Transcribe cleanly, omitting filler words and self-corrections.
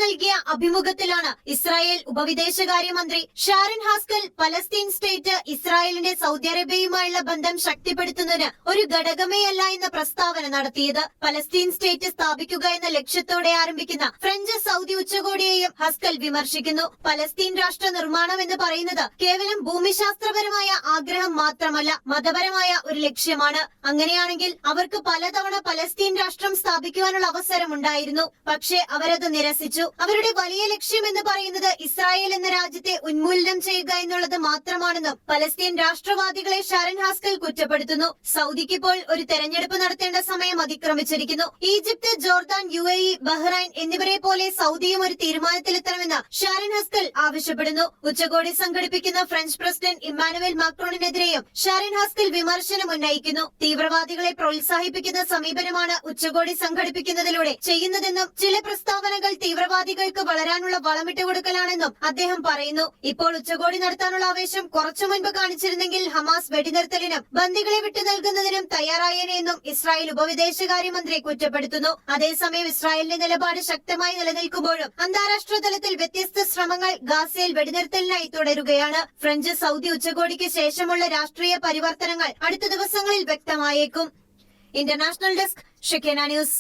നൽകിയ അഭിമുഖത്തിലാണ് Israel ഉപവിദേശകാര്യമന്ത്രി Sharon Haskell Palestine state ഇസ്രായേലിന്റെ സൗദി അറേബ്യയുമായുള്ള ബന്ധം ശക്തിപ്പെടുത്തുന്നതിന് ഒരു ഘടകമേയല്ല എന്ന പ്രസ്താവന നടത്തിയത്. പലസ്തീൻ സ്റ്റേറ്റ് സ്ഥാപിക്കുക എന്ന ലക്ഷ്യത്തോടെ ആരംഭിക്കുന്ന ഫ്രഞ്ച് സൗദി ഉച്ചകോടിയെയും ഹസ്കൽ വിമർശിക്കുന്നു. പലസ്തീൻ രാഷ്ട്ര നിർമ്മാണം എന്ന് പറയുന്നത് കേവലം ഭൂമിശാസ്ത്രപരമായ ആഗ്രഹം മാത്രമല്ല, മതപരമായ ഒരു ലക്ഷ്യമാണ്. അങ്ങനെയാണെങ്കിൽ അവർക്ക് പലതവണ പലസ്തീൻ രാഷ്ട്രം സ്ഥാപിക്കുവാനുള്ള അവസരമുണ്ടായിരുന്നു. പക്ഷേ അവരത് നിരസിച്ചു. അവരുടെ വലിയ ലക്ഷ്യം എന്ന് പറയുന്നത് ഇസ്രായേൽ എന്ന രാജ്യത്തെ ഉന്മൂലനം ചെയ്യുക എന്നുള്ളത് മാത്രമാണെന്നും പലസ്തീൻ രാഷ്ട്രവാദികളെ ഷാരൻ ഹാസ്കൽ കുറ്റപ്പെടുത്തുന്നു. സൗദിക്ക് ഇപ്പോൾ ഒരു തെരഞ്ഞെടുപ്പ് നടത്തേണ്ട സമയം അതിക്രമിച്ചിരിക്കുന്നു. ഈജിപ്ത്, ജോർദാൻ, UAE, ബഹ്റൈൻ എന്നിവരെ പോലെ സൗദിയും ഒരു തീരുമാനത്തിലെത്തണമെന്ന് ഷാരൻ ഹാസ്കൽ ആവശ്യപ്പെടുന്നു. ഉച്ചകോടി സംഘടിപ്പിക്കുന്ന French president Emmanuel മാക്രോണിനെതിരെയും Sharon Haskell വിമർശനം ഉന്നയിക്കുന്നു. തീവ്രവാദികളെ പ്രോത്സാഹിപ്പിക്കുന്ന സമീപനമാണ് ഉച്ചകോടി സംഘടിപ്പിക്കുന്നതിലൂടെ ചെയ്യുന്നതെന്നും ചില പ്രസ്താവനകൾ തീവ്രവാദികൾക്ക് വളരാനുള്ള വളമിട്ട് കൊടുക്കലാണെന്നും അദ്ദേഹം പറയുന്നു. ഇപ്പോൾ ഉച്ചകോടി നടത്താനുള്ള ആവേശം കുറച്ചു മുൻപ് കാണിച്ചിരുന്നെങ്കിൽ ഹമാസ് വെടിനിർത്തലിനും ബന്ദികളെ വിട്ടു നൽകുന്നതിനും തയ്യാറായേനെന്നും ഇസ്രായേൽ ഉപവിദേശകാര്യമന്ത്രി കുറ്റപ്പെടുത്തുന്നു. അതേസമയം ഇസ്രായേലിന്റെ നിലപാട് ശക്തമായി നിലനിൽക്കുമ്പോഴും അന്താരാഷ്ട്ര തലത്തിൽ വ്യത്യസ്ത ശ്രമങ്ങൾ ഗാസയിൽ വെടിനിർത്തലിനായി തുടരുകയാണ്. ഫ്രഞ്ച് സൗദി ഉച്ചകോടിക്ക് ശേഷമുള്ള രാഷ്ട്രീയ പരിവർത്തനങ്ങൾ അടുത്ത ദിവസങ്ങളിൽ വ്യക്തമായേക്കും. ഇന്റർനാഷണൽ ഡെസ്ക്, ഷെക്കേന ന്യൂസ്.